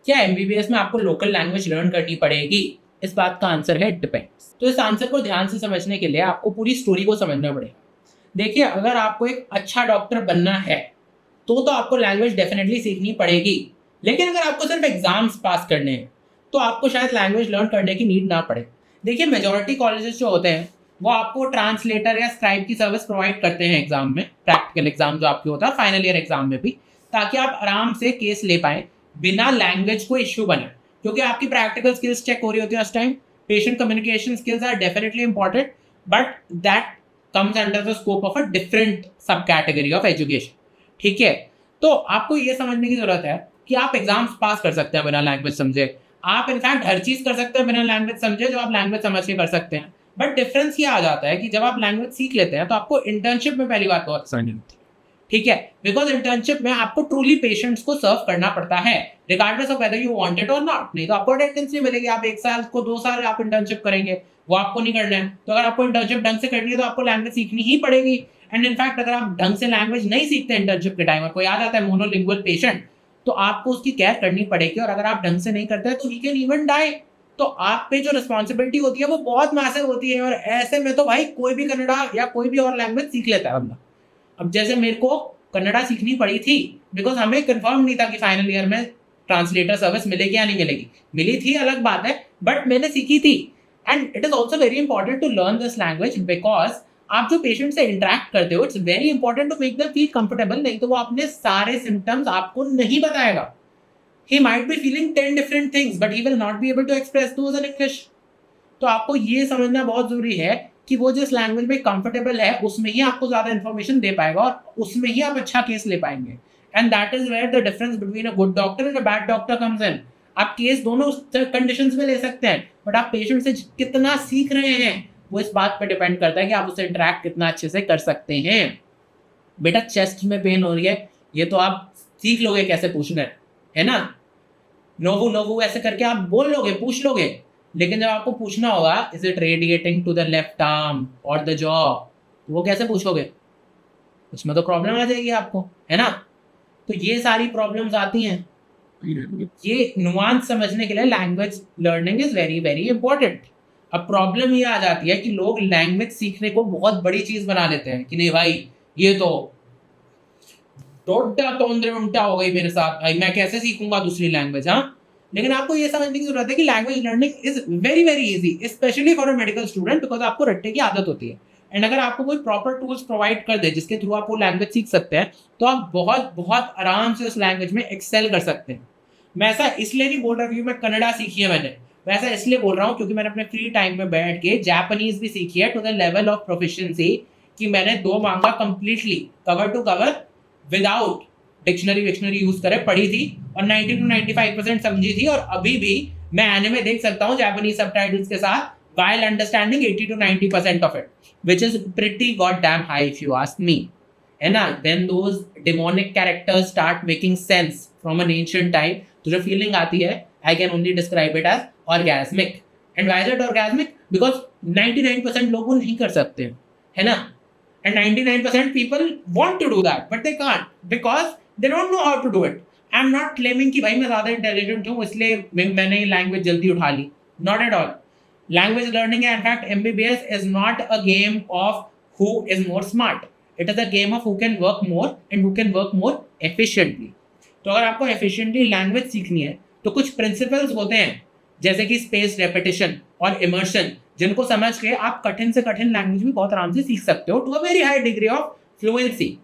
क्या एमबीबीएस में आपको लोकल लैंग्वेज लर्न करनी पड़ेगी? इस बात का आंसर है डिपेंड्स। तो इस आंसर को ध्यान से समझने के लिए आपको पूरी स्टोरी को समझना पड़ेगा। देखिए, अगर आपको एक अच्छा डॉक्टर बनना है तो आपको लैंग्वेज डेफिनेटली सीखनी पड़ेगी। लेकिन अगर आपको सिर्फ एग्जाम्स पास करने हैं तो आपको शायद लैंग्वेज लर्न करने की नीड ना पड़े। देखिए, मेजॉरिटी कॉलेजेस जो होते हैं वो आपको ट्रांसलेटर या स्क्राइब की सर्विस प्रोवाइड करते हैं एग्जाम में, प्रैक्टिकल एग्जाम जो आपके होता है फाइनल ईयर एग्जाम में भी, ताकि आप आराम से केस ले पाए बिना लैंग्वेज को इश्यू बने। क्योंकि आपकी प्रैक्टिकल स्किल्स चेक हो रही होती है उस time. Patient communication skills are definitely important, but that comes under the scope of a different sub category of education. ठीक है, तो आपको ये समझने की जरूरत है कि आप एग्जाम्स पास कर सकते हैं बिना लैंग्वेज समझे। आप इनफैक्ट हर चीज कर सकते हैं बिना लैंग्वेज समझे जो आप लैंग्वेज समझ के कर सकते हैं। बट डिफरेंस ये आ जाता है कि जब आप लैंग्वेज सीख लेते हैं तो आपको इंटर्नशिप में पहली बात बहुत आसानी होती है। ठीक है, बिकॉज इंटर्नशिप में आपको ट्रूली पेशेंट्स को सर्व करना पड़ता है, regardless of whether you want it और नॉट। नहीं तो आपको अटेंडेंस नहीं मिलेगी। आप 1 साल को 2 साल आप इंटर्नशिप करेंगे, वो आपको नहीं करना है। तो अगर आपको इंटर्नशिप ढंग से करनी है तो आपको लैंग्वेज सीखनी ही पड़ेगी। एंड इनफैक्ट अगर आप ढंग से लैंग्वेज नहीं सीखते इंटर्नशिप के टाइम और कोई आ जाता है मोनोलिंगुअल पेशेंट, तो आपको उसकी केयर करनी पड़ेगी। और अगर आप ढंग से नहीं करते तो ही कैन इवन डाई। तो आप पे जो रिस्पॉन्सिबिलिटी होती है वो बहुत मैसिव होती है। और ऐसे में तो भाई कोई भी कन्नड़ा या कोई भी और लैंग्वेज सीख लेता है बंदा। अब जैसे मेरे को कन्नड़ा सीखनी पड़ी थी बिकॉज हमें कंफर्म नहीं था कि फाइनल ईयर में ट्रांसलेटर सर्विस मिलेगी या नहीं मिलेगी। मिली थी अलग बात है, बट मैंने सीखी थी। And it is also very important to learn this language because आप जो पेशेंट से इंटरेक्ट करते हो it's very important to make them feel comfortable. नहीं तो वो अपने सारे सिम्टम्स आपको नहीं बताएगा। He might be feeling 10 different things but he will not be able to express those in English. तो आपको ये समझना बहुत जरूरी है कि वो जिस लैंग्वेज में कंफर्टेबल है उसमें ही आपको ज्यादा इन्फॉर्मेशन दे पाएगा और उसमें ही आप अच्छा केस ले पाएंगे। And that is where the difference between a good doctor and a bad doctor comes in. आप केस दोनों कंडीशंस में ले सकते हैं, बट आप पेशेंट से कितना सीख रहे हैं वो इस बात पर डिपेंड करता है कि आप उससे इंटरेक्ट कितना अच्छे से कर सकते हैं। बेटा, चेस्ट में पेन हो रही है, ये तो आप सीख लोगे कैसे पूछना है ना। नोवू नोवू ऐसे करके आप बोल लोगे, पूछ लोगे। लेकिन जब आपको पूछना होगा is it radiating to the left arm और द जॉ, तो वो कैसे पूछोगे? उसमें तो प्रॉब्लम आ जाएगी आपको, है ना। तो ये सारी प्रॉब्लम्स आती हैं। ये नुआंस समझने के लिए language learning is very very important. अब प्रॉब्लम ये आ जाती है कि लोग लैंग्वेज सीखने को बहुत बड़ी चीज बना लेते हैं कि नहीं भाई ये तो टोटा तोंदरे उल्टा हो गई मेरे साथ, भाई मैं कैसे सीखूंगा दूसरी लैंग्वेज। हाँ, लेकिन आपको ये समझने की जरूरत है कि language learning is very very easy, specially for a medical student, because आपको रट्टे की आदत होती है। एंड अगर आपको कोई प्रॉपर टूल्स प्रोवाइड कर दे जिसके थ्रू आप वो लैंग्वेज सीख सकते हैं तो आप बहुत बहुत आराम से उस लैंग्वेज में एक्सेल कर सकते हैं। मैं ऐसा इसलिए नहीं बोल रहा कि मैं कन्नड़ा सीखी है मैंने, मैं ऐसा इसलिए बोल रहा हूँ क्योंकि मैंने अपने फ्री टाइम में बैठ के जापानीज भी सीखी है to the level of proficiency कि मैंने 2 manga completely cover to cover without dictionary use करे पढ़ी थी और 90 to 95% समझी थी। और अभी भी मैं एनिमे देख सकता हूँ जापानीज सबटाइटल्स के साथ while understanding 80 to 90% of it, which is pretty goddamn high if you ask me. है ना, when those demonic characters start making sense from an ancient time, तो जो feeling आती है I can only describe it as orgasmic. And why is it orgasmic? Because 99% लोग वो नहीं कर सकते, है ना। And 99% people want to do that, but they can't because they don't know how to do it. I'm not claiming कि भाई मैं ज़्यादा intelligent हूँ इसलिए मैंने ये language जल्दी उठा ली. Not at all. Language learning, in fact, MBBS is not a game of who is more smart. It is a game of who can work more and who can work more efficiently. तो अगर आपको efficiently language सीखनी है तो कुछ principles होते हैं जैसे कि स्पेस रेपिटेशन और इमर्शन, जिनको समझ के आप कठिन से कठिन लैंग्वेज भी बहुत आराम से सीख सकते हो to a very high degree of fluency.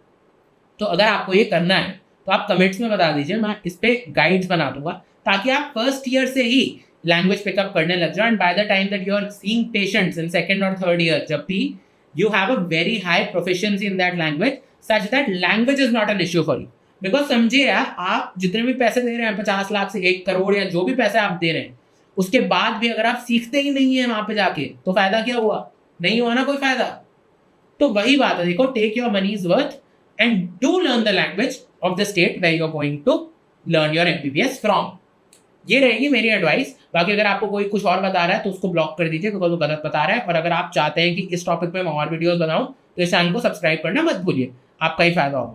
तो अगर आपको ये करना है तो आप कमेंट्स में बता दीजिए, मैं इस पे गाइड्स बना दूंगा ताकि आप फर्स्ट ईयर से ही लैंग्वेज पिकअप करने लग जाओ। And by the time that you are seeing patients in second और थर्ड ईयर, जब भी you have a very high proficiency in that language such that language is not an issue for you. Because समझिए यार, आप जितने भी पैसे दे रहे हैं 50 लाख से 1 करोड़ या जो भी पैसे आप दे रहे हैं, उसके बाद भी अगर आप सीखते ही नहीं है वहां पे जाके तो फायदा क्या हुआ? नहीं हुआ ना कोई फायदा। तो वही बात है, देखो, take your money is worth and do learn the language of the state where you are going to learn your MBBS from. ये रहेगी मेरी एडवाइस। बाकी अगर आपको कोई कुछ और बता रहा है तो उसको ब्लॉक कर दीजिए बिकॉज वो गलत बता रहा है। और अगर आप चाहते हैं कि इस टॉपिक पे मैं और वीडियोस बनाऊं तो इस चैनल को सब्सक्राइब करना मत भूलिए, आपका ही फायदा होगा।